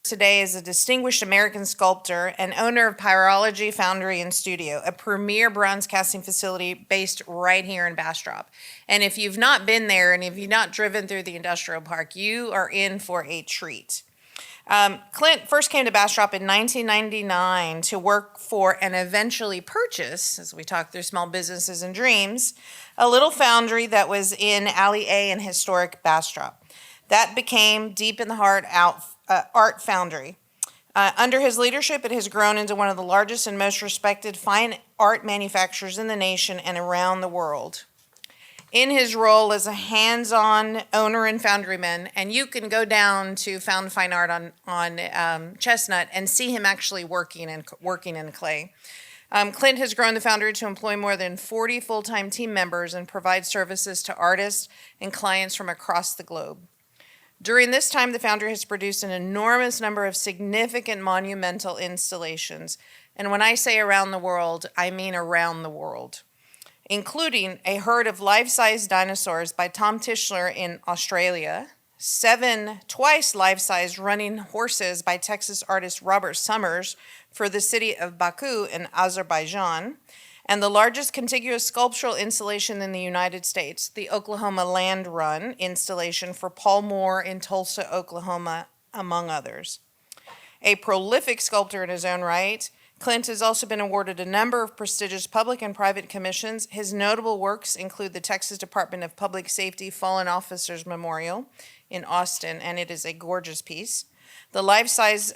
Today is a distinguished American sculptor and owner of Pyrology Foundry and Studio, a premier bronze casting facility based right here in Bastrop. And if you've not been there and if you've not driven through the industrial park, you are in for a treat. Clint first came to Bastrop in 1999 to work for and eventually purchase, as we talk through small businesses and dreams, a little foundry that was in Alley A in historic Bastrop. That became Deep in the Heart Art Foundry. Under his leadership, it has grown into one of the largest and most respected fine art manufacturers in the nation and around the world. In his role as a hands-on owner and foundryman, and you can go down to Found Fine Art on Chestnut and see him actually working in clay. Clint has grown the foundry to employ more than 40 full-time team members and provide services to artists and clients from across the globe. During this time, the foundry has produced an enormous number of significant monumental installations. And when I say around the world, I mean around the world, including a herd of life-size dinosaurs by Tom Tischler in Australia, 7 twice life-size running horses by Texas artist Robert Summers for the city of Baku in Azerbaijan, and the largest contiguous sculptural installation in the United States, the Oklahoma Land Run installation for Paul Moore in Tulsa, Oklahoma, among others. A prolific sculptor in his own right, Clint has also been awarded a number of prestigious public and private commissions. His notable works include the Texas Department of Public Safety Fallen Officers Memorial in Austin, and it is a gorgeous piece, the life-size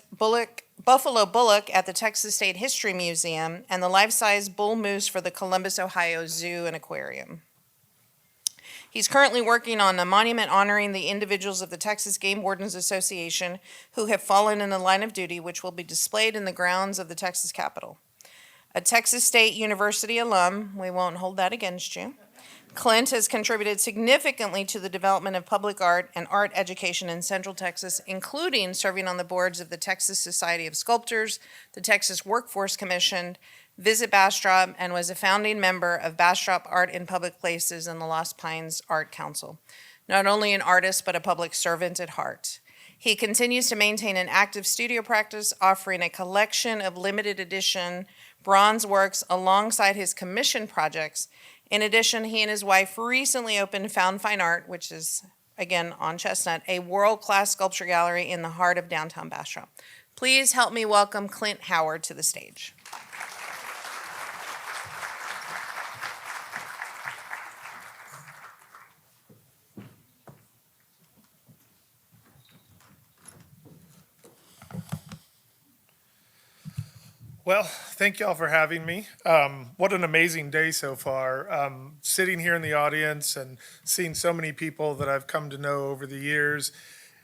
Buffalo Bullock at the Texas State History Museum, and the life-size bull moose for the Columbus, Ohio Zoo and Aquarium. He's currently working on a monument honoring the individuals of the Texas Game Wardens Association who have fallen in the line of duty, which will be displayed in the grounds of the Texas Capitol. A Texas State University alum, we won't hold that against you, Clint has contributed significantly to the development of public art and art education in Central Texas, including serving on the boards of the Texas Society of Sculptors, the Texas Workforce Commission, Visit Bastrop, and was a founding member of Bastrop Art in Public Places and the Lost Pines Art Council. Not only an artist, but a public servant at heart. He continues to maintain an active studio practice, offering a collection of limited edition bronze works alongside his commission projects. In addition, he and his wife recently opened Found Fine Art, which is, again, on Chestnut, a world-class sculpture gallery in the heart of downtown Bastrop. Please help me welcome Clint Howard to the stage. Well, thank y'all for having me. What an amazing day so far. Sitting here in the audience and seeing so many people that I've come to know over the years,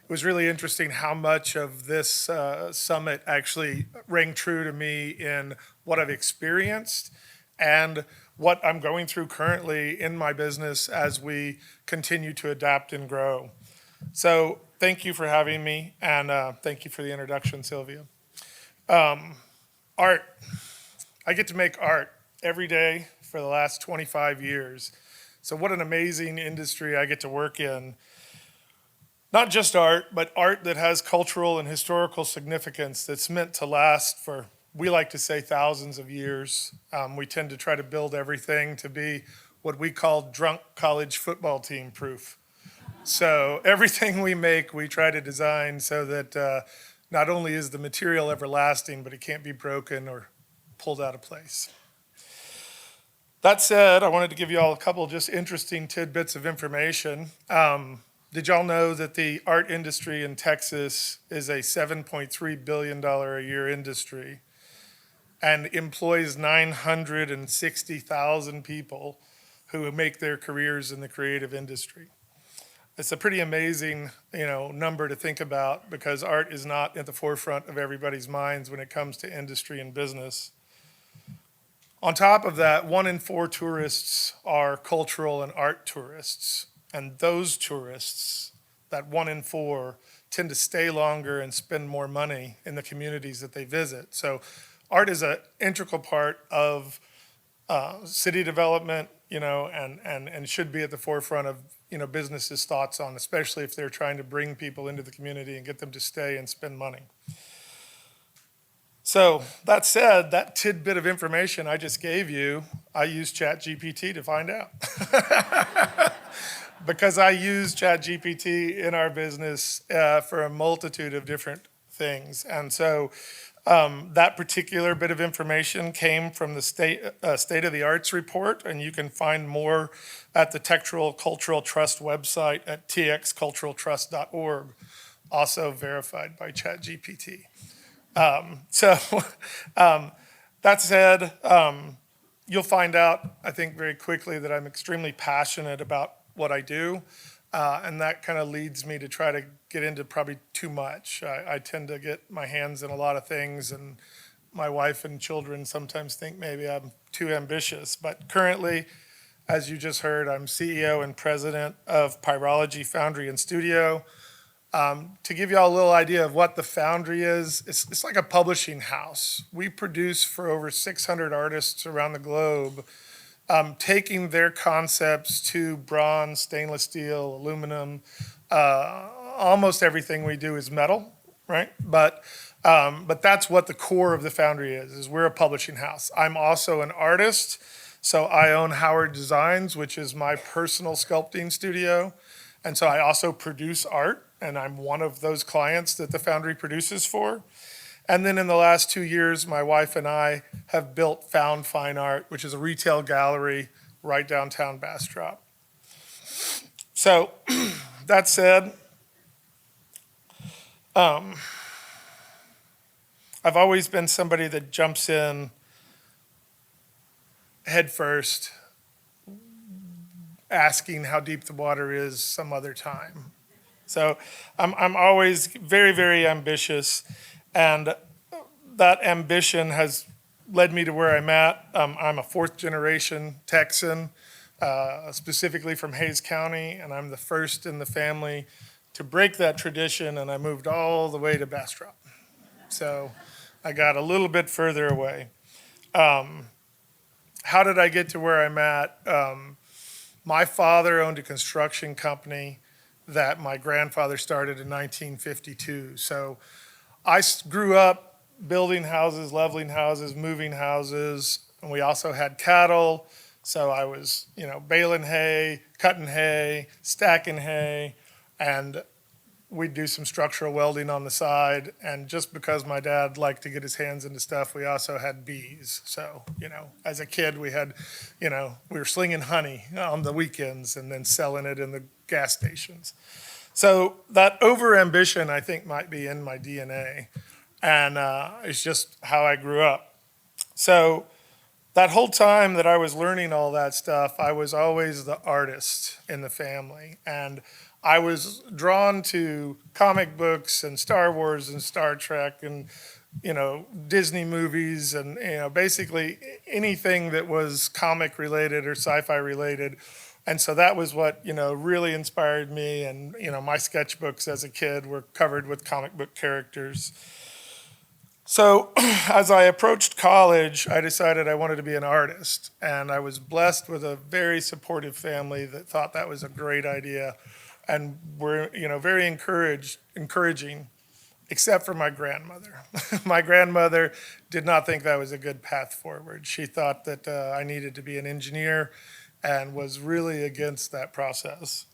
it was really interesting how much of this summit actually rang true to me in what I've experienced and what I'm going through currently in my business as we continue to adapt and grow. So thank you for having me, and thank you for the introduction, Sylvia. Art. I get to make art every day for the last 25 years. So what an amazing industry I get to work in. Not just art, but art that has cultural and historical significance that's meant to last for, we like to say, thousands of years. We tend to try to build everything to be what we call drunk college football team proof. So everything we make, we try to design so that not only is the material everlasting, but it can't be broken or pulled out of place. That said, I wanted to give you all a couple just interesting tidbits of information. Did y'all know that the art industry in Texas is a $7.3 billion a year industry and employs 960,000 people who make their careers in the creative industry? It's a pretty amazing, number to think about because art is not at the forefront of everybody's minds when it comes to industry and business. On top of that, 1 in 4 tourists are cultural and art tourists. And those tourists, that 1 in 4, tend to stay longer and spend more money in the communities that they visit. So art is an integral part of city development, and should be at the forefront of, businesses' thoughts on, especially if they're trying to bring people into the community and get them to stay and spend money. So that said, that tidbit of information I just gave you, I used ChatGPT to find out. Because I use ChatGPT in our business for a multitude of different things. And so that particular bit of information came from the State of the Arts report, and you can find more at the Textural Cultural Trust website at txculturaltrust.org, also verified by ChatGPT. So that said, you'll find out, I think, very quickly that I'm extremely passionate about what I do, and that kind of leads me to try to get into probably too much. I tend to get my hands in a lot of things, and my wife and children sometimes think maybe I'm too ambitious. But currently, as you just heard, I'm CEO and president of Pyrology Foundry and Studio. To give you all a little idea of what the Foundry is, it's like a publishing house. We produce for over 600 artists around the globe, taking their concepts to bronze, stainless steel, aluminum. Almost everything we do is metal, right? But that's what the core of the Foundry is we're a publishing house. I'm also an artist, so I own Howard Designs, which is my personal sculpting studio. And so I also produce art, and I'm one of those clients that the Foundry produces for. And then in the last 2 years, my wife and I have built Found Fine Art, which is a retail gallery right downtown Bastrop. So that said, I've always been somebody that jumps in head first, asking how deep the water is some other time. So I'm always very, very ambitious. And that ambition has led me to where I'm at. I'm a fourth generation Texan, specifically from Hays County, and I'm the first in the family to break that tradition, and I moved all the way to Bastrop. So I got a little bit further away. How did I get to where I'm at? My father owned a construction company that my grandfather started in 1952. So I grew up building houses, leveling houses, moving houses, and we also had cattle. So I was, baling hay, cutting hay, stacking hay, and we'd do some structural welding on the side. And just because my dad liked to get his hands into stuff, we also had bees. So, as a kid, we had, we were slinging honey on the weekends and then selling it in the gas stations. So that over-ambition, I think, might be in my DNA. And it's just how I grew up. So that whole time that I was learning all that stuff, I was always the artist in the family. And I was drawn to comic books and Star Wars and Star Trek and, Disney movies and, basically anything that was comic related or sci-fi related. And so that was what, really inspired me. And, my sketchbooks as a kid were covered with comic book characters. So as I approached college, I decided I wanted to be an artist. And I was blessed with a very supportive family that thought that was a great idea. And were, very encouraging, except for my grandmother. My grandmother did not think that was a good path forward. She thought that I needed to be an engineer and was really against that process.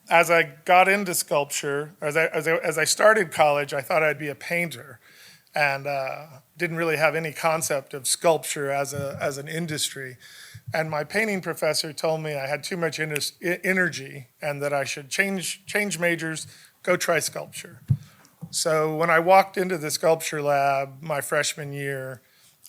As I got into sculpture, as I started college, I thought I'd be a painter, and didn't really have any concept of sculpture as an industry. And my painting professor told me I had too much energy and that I should change majors, go try sculpture. So when I walked into the sculpture lab my freshman year,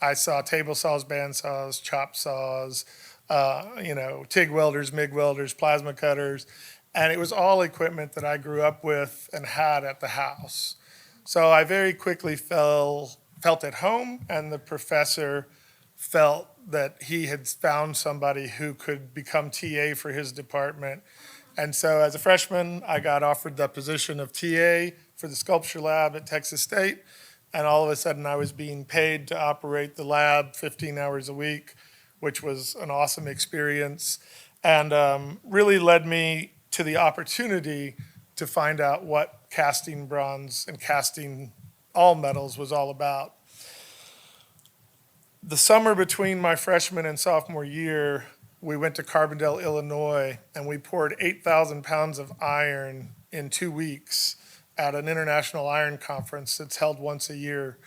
I saw table saws, band saws, chop saws, TIG welders, MIG welders, plasma cutters, and it was all equipment that I grew up with and had at the house. So I very quickly felt at home, and the professor felt that he had found somebody who could become TA for his department. And so as a freshman, I got offered the position of TA for the sculpture lab at Texas State. And all of a sudden I was being paid to operate the lab 15 hours a week, which was an awesome experience, and really led me to the opportunity to find out what casting bronze and casting all metals was all about. The summer between my freshman and sophomore year, we went to Carbondale, Illinois, and we poured 8,000 pounds of iron in 2 weeks at an international iron conference that's held once a year.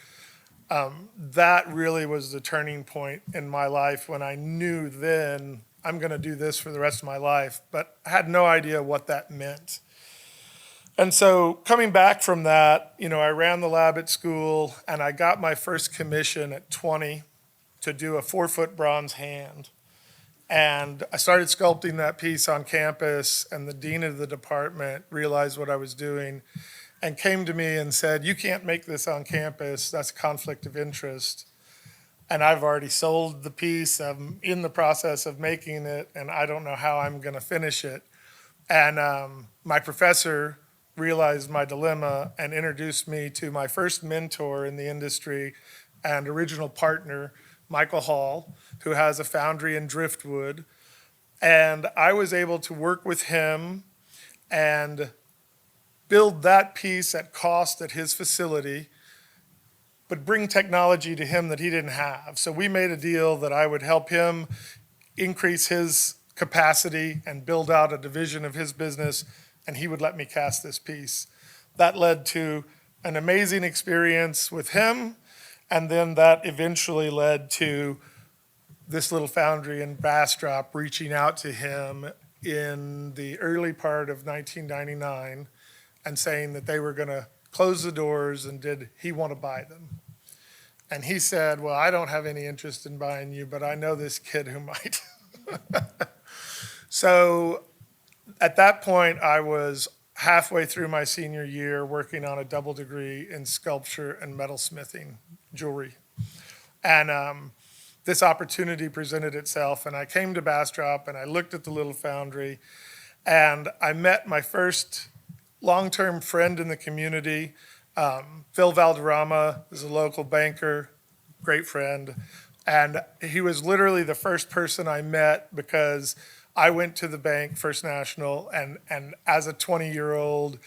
That really was the turning point in my life when I knew then I'm going to do this for the rest of my life, but I had no idea what that meant. And so coming back from that, I ran the lab at school, and I got my first commission at 20 to do a 4-foot bronze hand. And I started sculpting that piece on campus, and the dean of the department realized what I was doing and came to me and said, "You can't make this on campus, that's a conflict of interest. And I've already sold the piece, I'm in the process of making it, and I don't know how I'm gonna finish it." And my professor realized my dilemma and introduced me to my first mentor in the industry and original partner, Michael Hall, who has a foundry in Driftwood. And I was able to work with him and build that piece at cost at his facility, but bring technology to him that he didn't have. So we made a deal that I would help him increase his capacity and build out a division of his business, and he would let me cast this piece. That led to an amazing experience with him, and then that eventually led to this little foundry in Bastrop reaching out to him in the early part of 1999 and saying that they were going to close the doors and did he want to buy them. And he said, "Well, I don't have any interest in buying you, but I know this kid who might." So at that point, I was halfway through my senior year working on a double degree in sculpture and metalsmithing, jewelry. And this opportunity presented itself, and I came to Bastrop and I looked at the little foundry, and I met my first long-term friend in the community. Phil Valderrama is a local banker, great friend. And he was literally the first person I met because I went to the bank, First National, and as a 20-year-old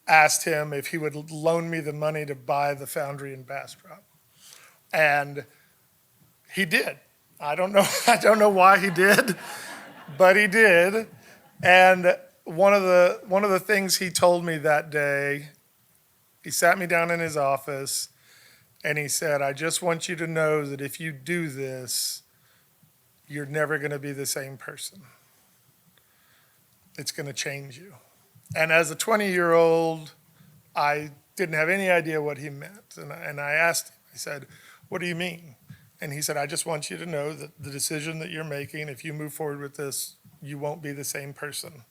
asked him if he would loan me the money to buy the foundry in Bastrop. And he did. I don't know why he did, but he did. And one of the things he told me that day, he sat me down in his office and he said, "I just want you to know that if you do this, you're never going to be the same person. It's going to change you." And as a 20-year-old, I didn't have any idea what he meant. And I asked him, I said, "What do you mean?" And he said, "I just want you to know that the decision that you're making, if you move forward with this, you won't be the same person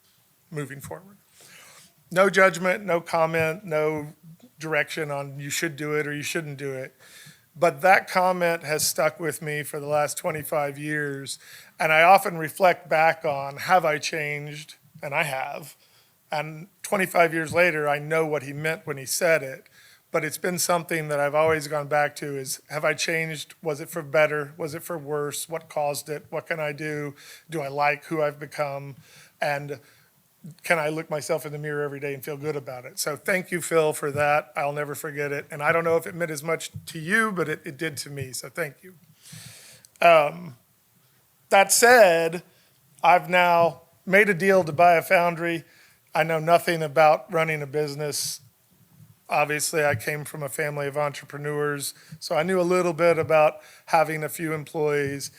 moving forward." No judgment, no comment, no direction on you should do it or you shouldn't do it. But that comment has stuck with me for the last 25 years. And I often reflect back on, have I changed? And I have. And 25 years later, I know what he meant when he said it. But it's been something that I've always gone back to is, have I changed? Was it for better? Was it for worse? What caused it? What can I do? Do I like who I've become? And can I look myself in the mirror every day and feel good about it? So thank you, Phil, for that. I'll never forget it. And I don't know if it meant as much to you, but it did to me. So thank you. That said, I've now made a deal to buy a foundry. I know nothing about running a business. Obviously, I came from a family of entrepreneurs, so I knew a little bit about having a few employees.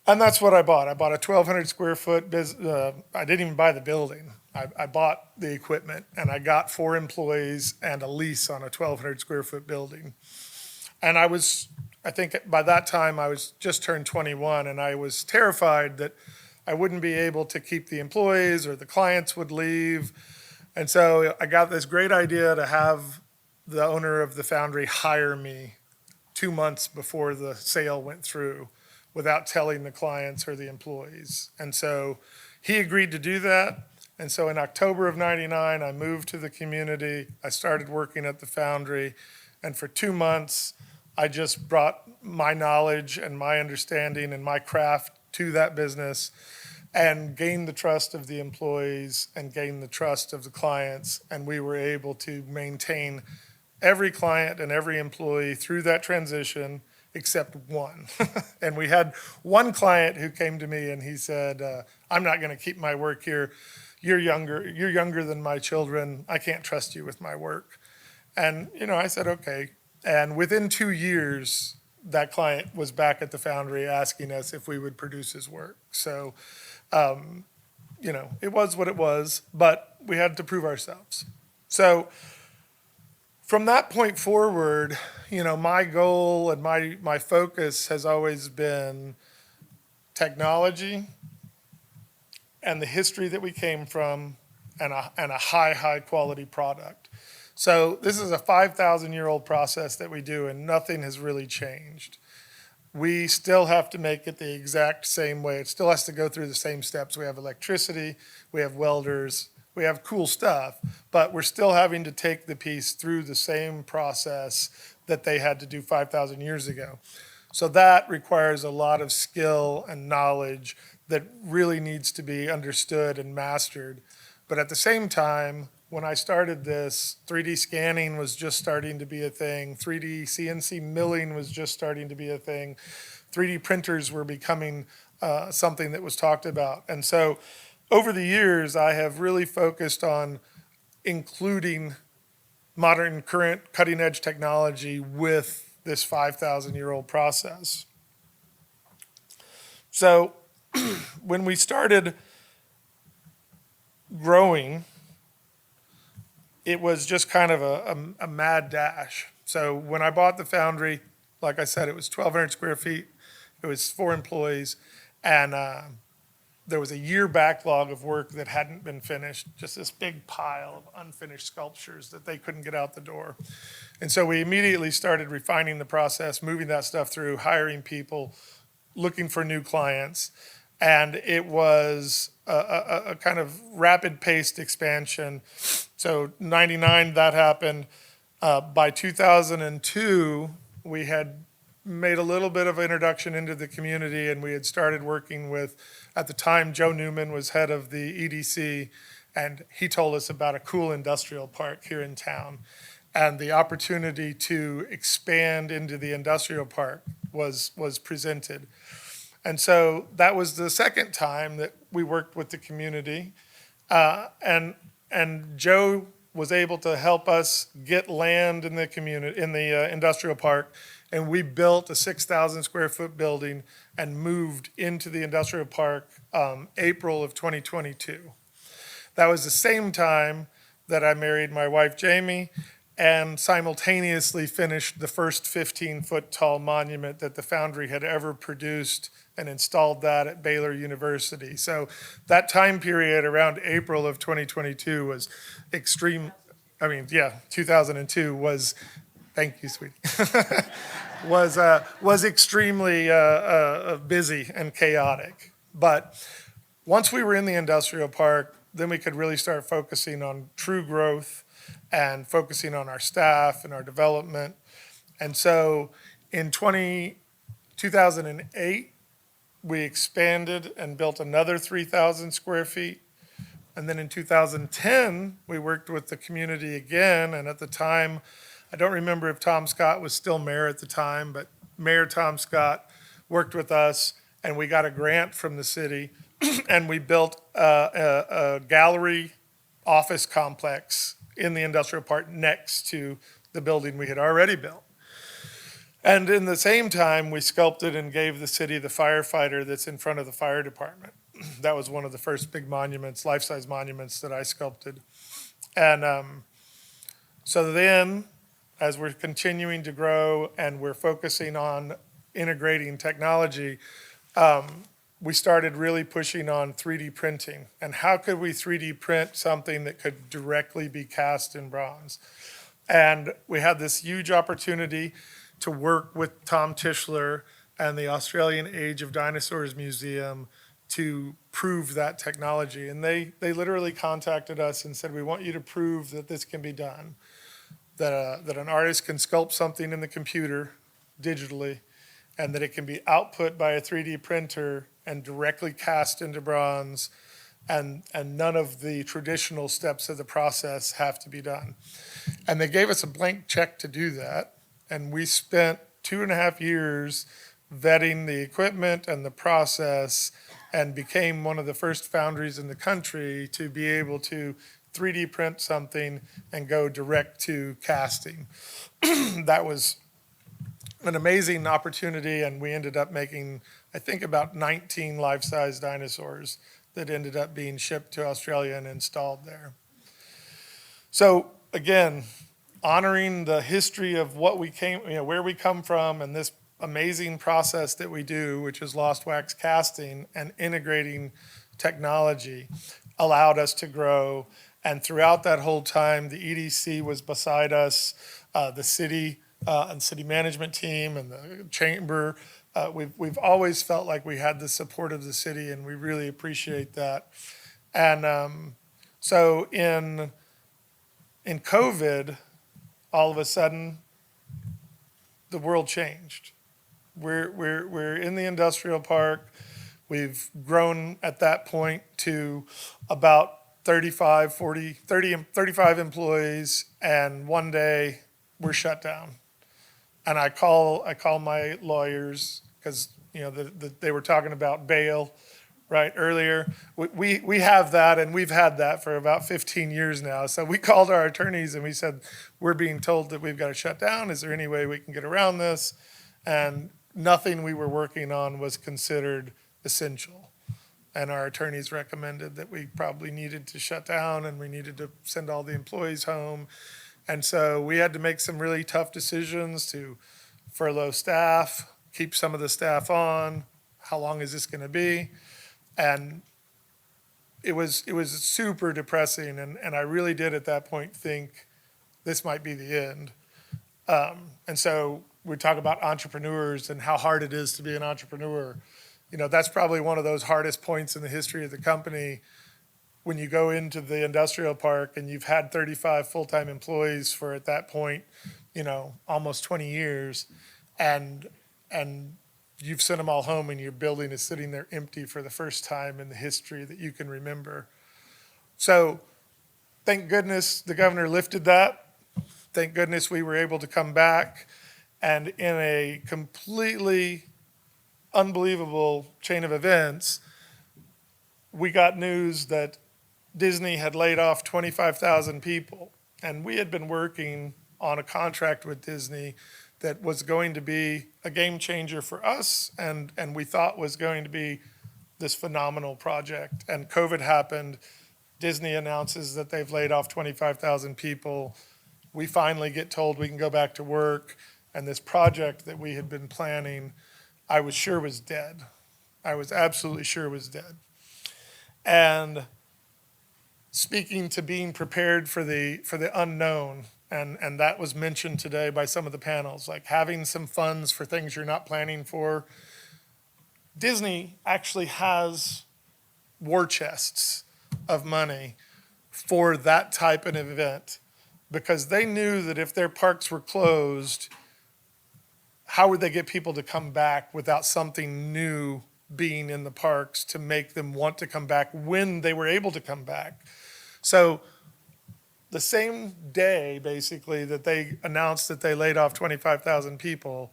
And that's what I bought. I bought a 1,200 square foot business. I didn't even buy the building. I bought the equipment, and I got 4 employees and a lease on a 1,200 square foot building. And I think by that time I was just turned 21, and I was terrified that I wouldn't be able to keep the employees or the clients would leave. And so I got this great idea to have the owner of the foundry hire me 2 months before the sale went through without telling the clients or the employees. And so he agreed to do that. And so in October of '99, I moved to the community. I started working at the foundry. And for 2 months, I just brought my knowledge and my understanding and my craft to that business and gained the trust of the employees and gained the trust of the clients. And we were able to maintain every client and every employee through that transition except one. And we had one client who came to me and he said, I'm not going to keep my work here. You're younger than my children. I can't trust you with my work. And, I said, okay. And within 2 years, that client was back at the foundry asking us if we would produce his work. So, it was what it was, but we had to prove ourselves. So from that point forward, my goal and my focus has always been technology and the history that we came from and a high quality product. So this is a 5,000-year-old process that we do, and nothing has really changed. We still have to make it the exact same way. It still has to go through the same steps. We have electricity, we have welders, we have cool stuff, but we're still having to take the piece through the same process that they had to do 5,000 years ago. So that requires a lot of skill and knowledge that really needs to be understood and mastered. But at the same time, when I started this, 3D scanning was just starting to be a thing. 3D CNC milling was just starting to be a thing. 3D printers were becoming something that was talked about. And so over the years, I have really focused on including modern, current, cutting-edge technology with this 5,000-year-old process. So when we started growing, it was just kind of a mad dash. So when I bought the foundry, like I said, it was 1,200 square feet. It was 4 employees, and there was a year backlog of work that hadn't been finished, just this big pile of unfinished sculptures that they couldn't get out the door. And so we immediately started refining the process, moving that stuff through, hiring people, looking for new clients. And it was a kind of rapid-paced expansion. So 99, that happened. By 2002, we had made a little bit of introduction into the community, and we had started working with, at the time, Joe Newman was head of the EDC, and he told us about a cool industrial park here in town. And the opportunity to expand into the industrial park was presented. And so that was the second time that we worked with the community. And Joe was able to help us get land in the community, in the industrial park. And we built a 6,000 square foot building and moved into the industrial park April of 2022. That was the same time that I married my wife, Jamie, and simultaneously finished the first 15-foot tall monument that the foundry had ever produced and installed that at Baylor University. So that time period around April of 2022 was 2002 was, thank you, sweetie, was extremely busy and chaotic. But once we were in the industrial park, then we could really start focusing on true growth and focusing on our staff and our development. And so in 2008, we expanded and built another 3,000 square feet. And then in 2010, we worked with the community again. And at the time, I don't remember if Tom Scott was still mayor at the time, but Mayor Tom Scott worked with us, and we got a grant from the city, and we built a gallery office complex in the industrial park next to the building we had already built. And in the same time, we sculpted and gave the city the firefighter that's in front of the fire department. That was one of the first big monuments, life-size monuments that I sculpted. And so then, as we're continuing to grow and we're focusing on integrating technology, we started really pushing on 3D printing. And how could we 3D print something that could directly be cast in bronze? And we had this huge opportunity to work with Tom Tischler and the Australian Age of Dinosaurs Museum to prove that technology. And they literally contacted us and said, we want you to prove that this can be done. that an artist can sculpt something in the computer digitally, and that it can be output by a 3D printer and directly cast into bronze, and none of the traditional steps of the process have to be done. And they gave us a blank check to do that, and we spent 2.5 years vetting the equipment and the process, and became one of the first foundries in the country to be able to 3D print something and go direct to casting. That was an amazing opportunity, and we ended up making, I think, about 19 life-size dinosaurs that ended up being shipped to Australia and installed there. So again, honoring the history of what we came, where we come from, and this amazing process that we do, which is lost wax casting, and integrating technology allowed us to grow. And throughout that whole time, the EDC was beside us, the city and city management team and the chamber. We've always felt like we had the support of the city, and we really appreciate that. And so in COVID, all of a sudden, the world changed. We're in the industrial park. We've grown at that point to about 35 employees, and one day we're shut down. And I call my lawyers, because they were talking about bail right earlier. We have that, and we've had that for about 15 years now. So we called our attorneys and we said, we're being told that we've got to shut down. Is there any way we can get around this? And nothing we were working on was considered essential. And our attorneys recommended that we probably needed to shut down, and we needed to send all the employees home. And so we had to make some really tough decisions to furlough staff, keep some of the staff on. How long is this going to be? And it was super depressing, and I really did at that point think this might be the end. And so we talk about entrepreneurs and how hard it is to be an entrepreneur. That's probably one of those hardest points in the history of the company, when you go into the industrial park and you've had 35 full-time employees for, at that point, almost 20 years, and you've sent them all home, and your building is sitting there empty for the first time in the history that you can remember. So thank goodness the governor lifted that. Thank goodness we were able to come back, and in a completely unbelievable chain of events, we got news that Disney had laid off 25,000 people. And we had been working on a contract with Disney that was going to be a game changer for us, and we thought was going to be this phenomenal project. And COVID happened. Disney announces that they've laid off 25,000 people. We finally get told we can go back to work, and this project that we had been planning, I was sure was dead. I was absolutely sure was dead. And speaking to being prepared for the unknown, and that was mentioned today by some of the panels, like having some funds for things you're not planning for. Disney actually has war chests of money for that type of event, because they knew that if their parks were closed, how would they get people to come back without something new being in the parks to make them want to come back when they were able to come back? So the same day, basically, that they announced that they laid off 25,000 people,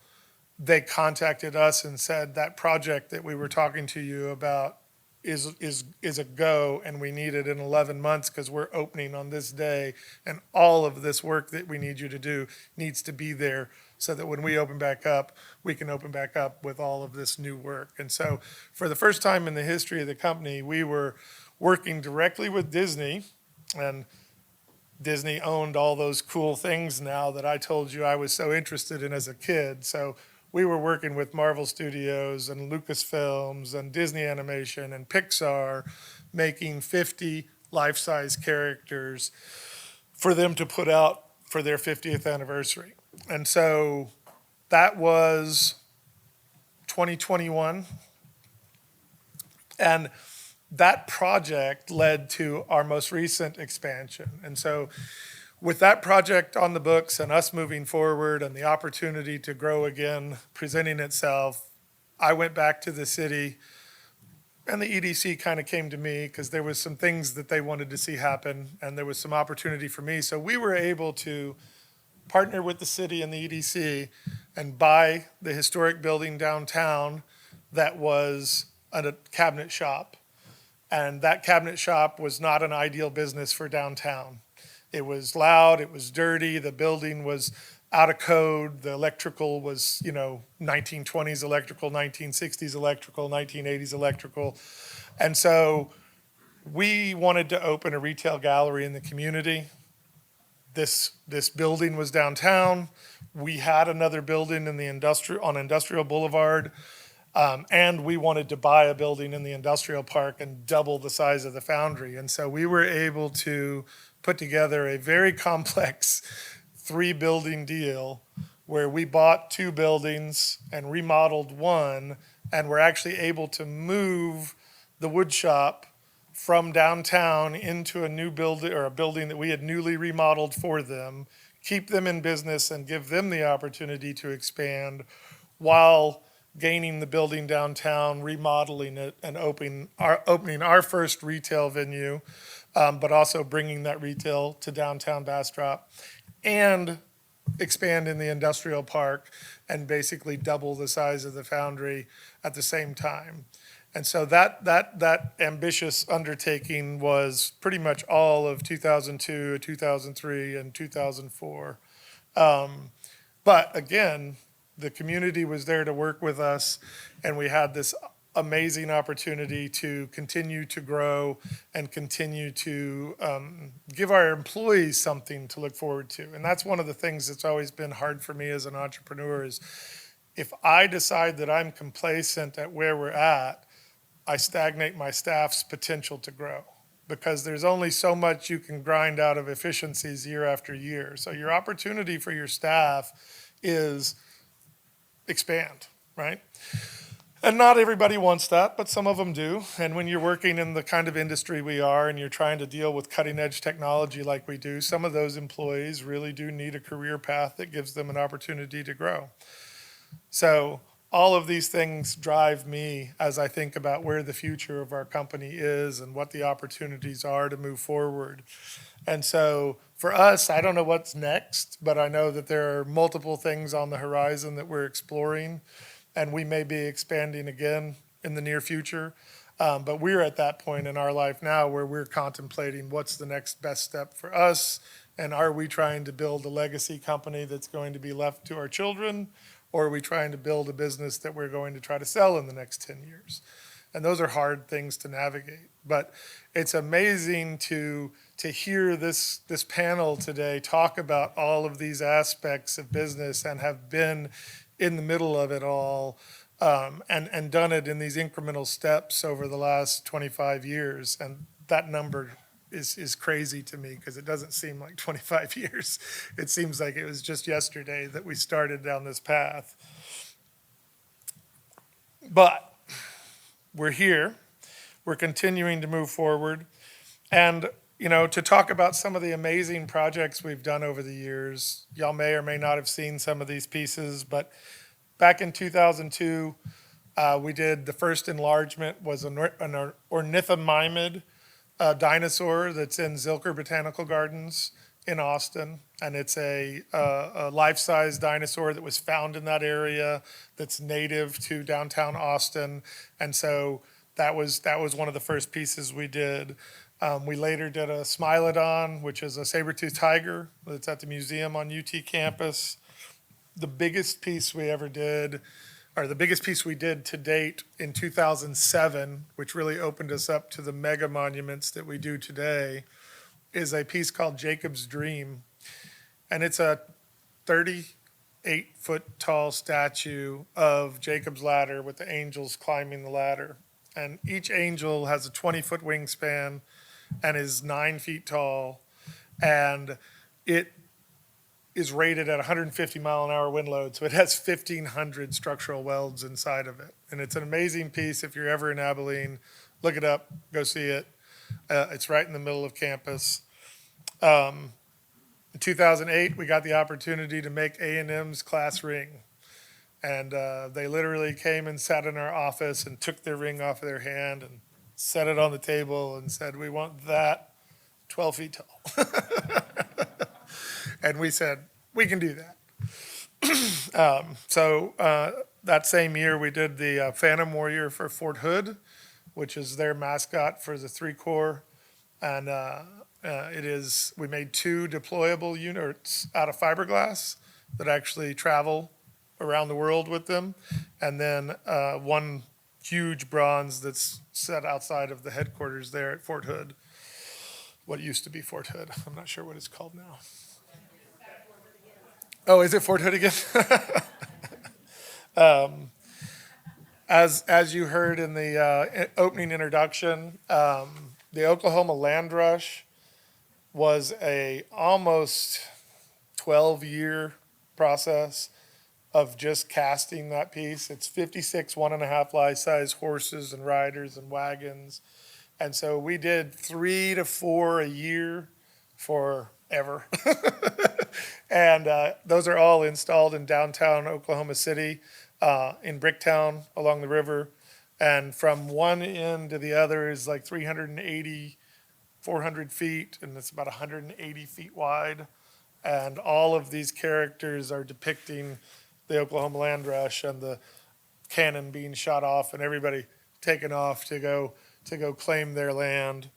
they contacted us and said, that project that we were talking to you about is a go, and we need it in 11 months because we're opening on this day, and all of this work that we need you to do needs to be there so that when we open back up, we can open back up with all of this new work. And so for the first time in the history of the company, we were working directly with Disney, and Disney owned all those cool things now that I told you I was so interested in as a kid. So we were working with Marvel Studios and Lucasfilms and Disney Animation and Pixar, making 50 life-size characters for them to put out for their 50th anniversary. And so that was 2021. And that project led to our most recent expansion. And so with that project on the books and us moving forward and the opportunity to grow again presenting itself, I went back to the city, and the EDC kind of came to me because there was some things that they wanted to see happen, and there was some opportunity for me. So we were able to partner with the city and the EDC and buy the historic building downtown that was a cabinet shop. And that cabinet shop was not an ideal business for downtown. It was loud, it was dirty, the building was out of code, the electrical was, 1920s electrical, 1960s electrical, 1980s electrical. And so we wanted to open a retail gallery in the community. This building was downtown. We had another building in the on Industrial Boulevard. And we wanted to buy a building in the industrial park and double the size of the foundry. And so we were able to put together a very complex 3-building deal where we bought 2 buildings and remodeled one, and we're actually able to move the wood shop from downtown into a new building, or a building that we had newly remodeled for them, keep them in business and give them the opportunity to expand while gaining the building downtown, remodeling it, and opening our first retail venue, but also bringing that retail to downtown Bastrop, and expand in the industrial park and basically double the size of the foundry at the same time. And so that ambitious undertaking was pretty much all of 2002, 2003, and 2004. But again, the community was there to work with us, and we had this amazing opportunity to continue to grow and continue to give our employees something to look forward to. And that's one of the things that's always been hard for me as an entrepreneur is if I decide that I'm complacent at where we're at, I stagnate my staff's potential to grow, because there's only so much you can grind out of efficiencies year after year. So your opportunity for your staff is expand, right? And not everybody wants that, but some of them do. And when you're working in the kind of industry we are and you're trying to deal with cutting edge technology like we do, some of those employees really do need a career path that gives them an opportunity to grow. So all of these things drive me as I think about where the future of our company is and what the opportunities are to move forward. And so for us, I don't know what's next, but I know that there are multiple things on the horizon that we're exploring, and we may be expanding again in the near future. But we're at that point in our life now where we're contemplating what's the next best step for us, and are we trying to build a legacy company that's going to be left to our children, or are we trying to build a business that we're going to try to sell in the next 10 years? And those are hard things to navigate. But it's amazing to hear this panel today talk about all of these aspects of business and have been in the middle of it all, and done it in these incremental steps over the last 25 years. And that number is crazy to me because it doesn't seem like 25 years. It seems like it was just yesterday that we started down this path. But we're here. We're continuing to move forward. And, to talk about some of the amazing projects we've done over the years, y'all may or may not have seen some of these pieces, but back in 2002, we did the first enlargement, was an ornithomimid dinosaur that's in Zilker Botanical Gardens in Austin. And it's a life-size dinosaur that was found in that area that's native to downtown Austin. And so that was one of the first pieces we did. We later did a Smilodon, which is a saber-toothed tiger that's at the museum on UT campus. The biggest piece we ever did, or the biggest piece we did to date in 2007, which really opened us up to the mega monuments that we do today, is a piece called Jacob's Dream. And it's a 38-foot tall statue of Jacob's ladder with the angels climbing the ladder. And each angel has a 20-foot wingspan and is 9 feet tall. And it is rated at 150 mile an hour wind load. So it has 1,500 structural welds inside of it. And it's an amazing piece. If you're ever in Abilene, look it up, go see it. It's right in the middle of campus. In 2008, we got the opportunity to make A&M's class ring. And they literally came and sat in our office and took their ring off of their hand and set it on the table and said, we want that 12 feet tall. And we said, we can do that. That same year, we did the Phantom Warrior for Fort Hood, which is their mascot for the 3 Corps. And we made 2 deployable units out of fiberglass that actually travel around the world with them. And then 1 huge bronze that's set outside of the headquarters there at Fort Hood. What used to be Fort Hood. I'm not sure what it's called now. Oh, is it Fort Hood again? As you heard in the opening introduction, the Oklahoma Land Rush was a almost 12-year process of just casting that piece. It's 56 1.5 life-size horses and riders and wagons. And so we did 3 to 4 a year forever. And those are all installed in downtown Oklahoma City, in Bricktown along the river. And from one end to the other is like 380, 400 feet, and it's about 180 feet wide. And all of these characters are depicting the Oklahoma Land Rush and the cannon being shot off and everybody taking off to go claim their land.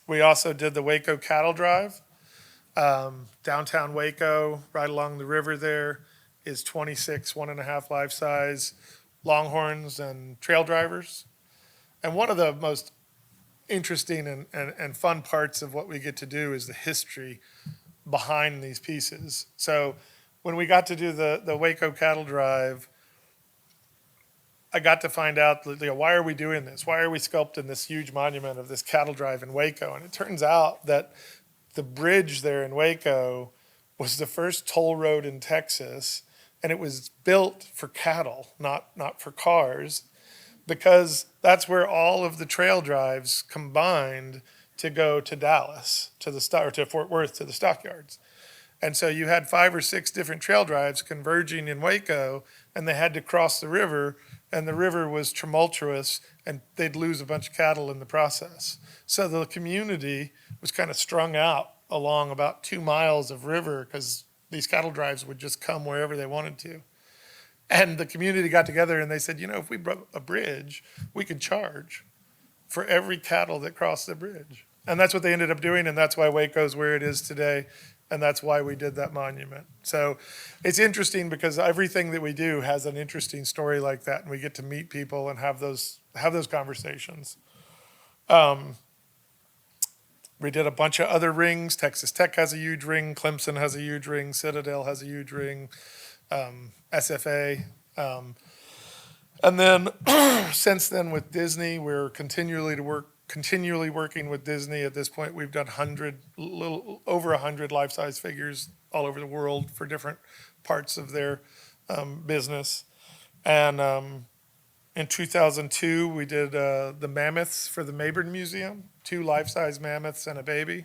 We also did the Waco Cattle Drive. Downtown Waco, right along the river there, is 26 1.5 life-size longhorns and trail drivers. And one of the most interesting and fun parts of what we get to do is the history behind these pieces. So when we got to do the Waco Cattle Drive, I got to find out, why are we doing this? Why are we sculpting this huge monument of this cattle drive in Waco? And it turns out that the bridge there in Waco was the first toll road in Texas, and it was built for cattle, not for cars, because that's where all of the trail drives combined to go to Dallas, or to Fort Worth, to the stockyards. And so you had 5 or 6 different trail drives converging in Waco, and they had to cross the river, and the river was tumultuous, and they'd lose a bunch of cattle in the process. So the community was kind of strung out along about 2 miles of river because these cattle drives would just come wherever they wanted to. And the community got together and they said, if we built a bridge, we could charge for every cattle that crossed the bridge. And that's what they ended up doing, and that's why Waco's where it is today, and that's why we did that monument. So it's interesting because everything that we do has an interesting story like that, and we get to meet people and have those conversations. We did a bunch of other rings. Texas Tech has a huge ring. Clemson has a huge ring. Citadel has a huge ring. SFA. And then since then with Disney, we're continually working with Disney. At this point, we've done over 100 life-size figures all over the world for different parts of their business. And in 2002, we did the mammoths for the Mabern Museum, 2 life-size mammoths and a baby.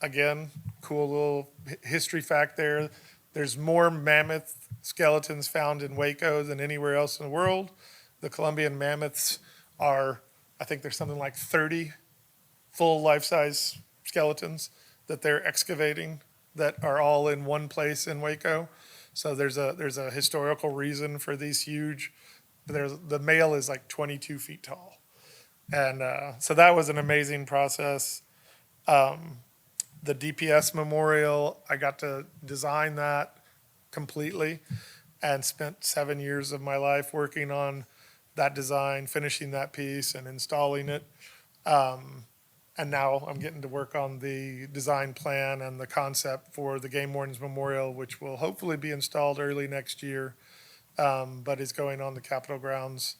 Again, cool little history fact there. There's more mammoth skeletons found in Waco than anywhere else in the world. The Columbian mammoths are, I think there's something like 30 full life-size skeletons that they're excavating that are all in one place in Waco. So there's a historical reason for these huge. The male is like 22 feet tall. And so that was an amazing process. The DPS memorial, I got to design that completely and spent 7 years of my life working on that design, finishing that piece and installing it. And now I'm getting to work on the design plan and the concept for the Game Wardens Memorial, which will hopefully be installed early next year, but is going on the Capitol grounds.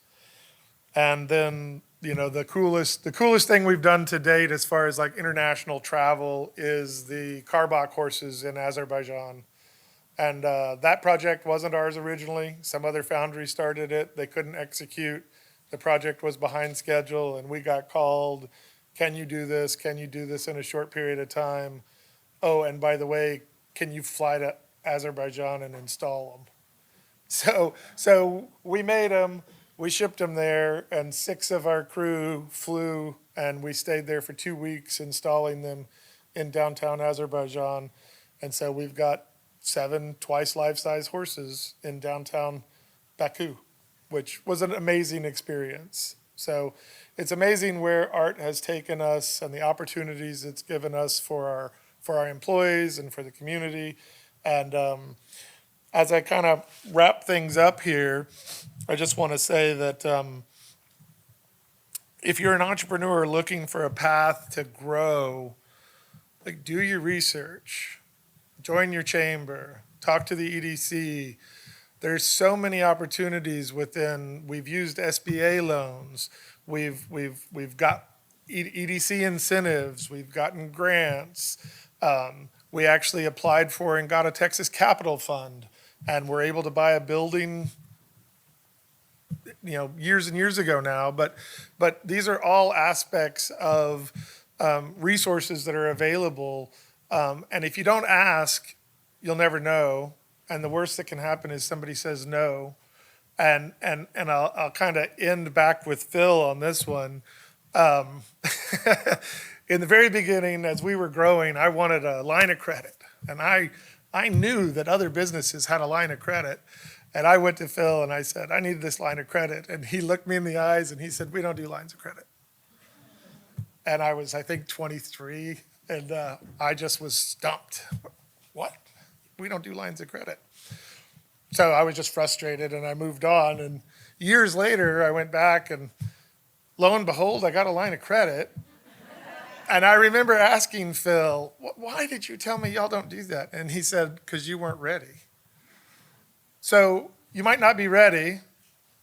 And then, the coolest thing we've done to date as far as like international travel is the Karbach horses in Azerbaijan. And that project wasn't ours originally. Some other foundry started it. They couldn't execute. The project was behind schedule, and we got called, can you do this? Can you do this in a short period of time? oh, and by the way, can you fly to Azerbaijan and install them? So we made them, we shipped them there, and 6 of our crew flew, and we stayed there for 2 weeks installing them in downtown Azerbaijan. And so we've got 7 twice life-size horses in downtown Baku, which was an amazing experience. So it's amazing where art has taken us and the opportunities it's given us for our employees and for the community. And as I kind of wrap things up here, I just want to say that if you're an entrepreneur looking for a path to grow, like, do your research, join your chamber, talk to the EDC. There's so many opportunities within. We've used SBA loans. We've got EDC incentives. We've gotten grants. We actually applied for and got a Texas Capital Fund, and we're able to buy a building, years and years ago now. But these are all aspects of resources that are available. And if you don't ask, you'll never know. And the worst that can happen is somebody says no. And I'll kind of end back with Phil on this one. In the very beginning, as we were growing, I wanted a line of credit. And I knew that other businesses had a line of credit. And I went to Phil and I said, I need this line of credit. And he looked me in the eyes and he said, we don't do lines of credit. And I was, I think, 23. And I just was stumped. What? We don't do lines of credit. So I was just frustrated and I moved on. And years later, I went back and lo and behold, I got a line of credit. And I remember asking Phil, why did you tell me y'all don't do that? And he said, because you weren't ready. So you might not be ready.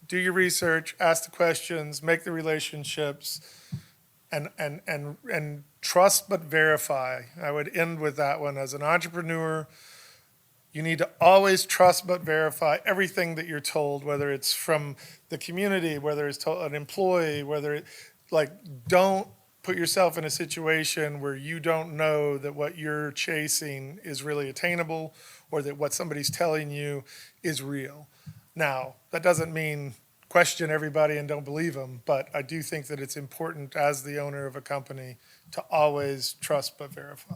Do your research, ask the questions, make the relationships, and trust but verify. I would end with that one. As an entrepreneur, you need to always trust but verify everything that you're told, whether it's from the community, whether it's an employee, don't put yourself in a situation where you don't know that what you're chasing is really attainable or that what somebody's telling you is real. Now, that doesn't mean question everybody and don't believe them, but I do think that it's important as the owner of a company to always trust but verify.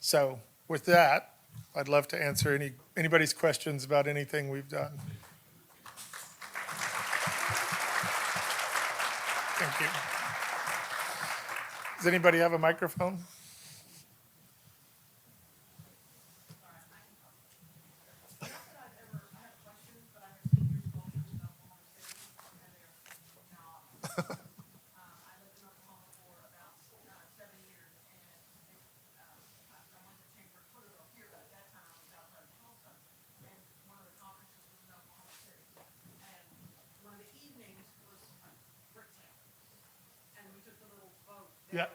So with that, I'd love to answer anybody's questions about anything we've done. Thank you. Does anybody have a microphone? Yeah. And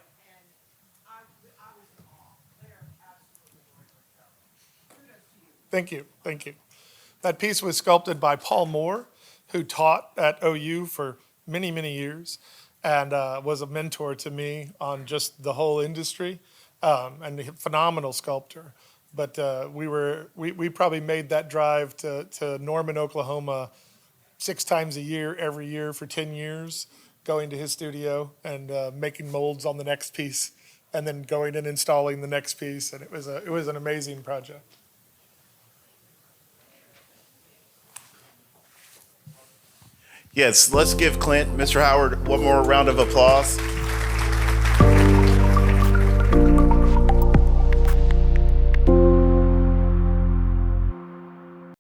I was in awe. They're absolutely wonderful. So kudos to you. Thank you. That piece was sculpted by Paul Moore, who taught at OU for many, many years and was a mentor to me on just the whole industry, and a phenomenal sculptor. But we probably made that drive to Norman, Oklahoma 6 times a year, every year for 10 years, going to his studio and making molds on the next piece and then going and installing the next piece. And it was an amazing project. Yes, let's give Clint, Mr. Howard, one more round of applause.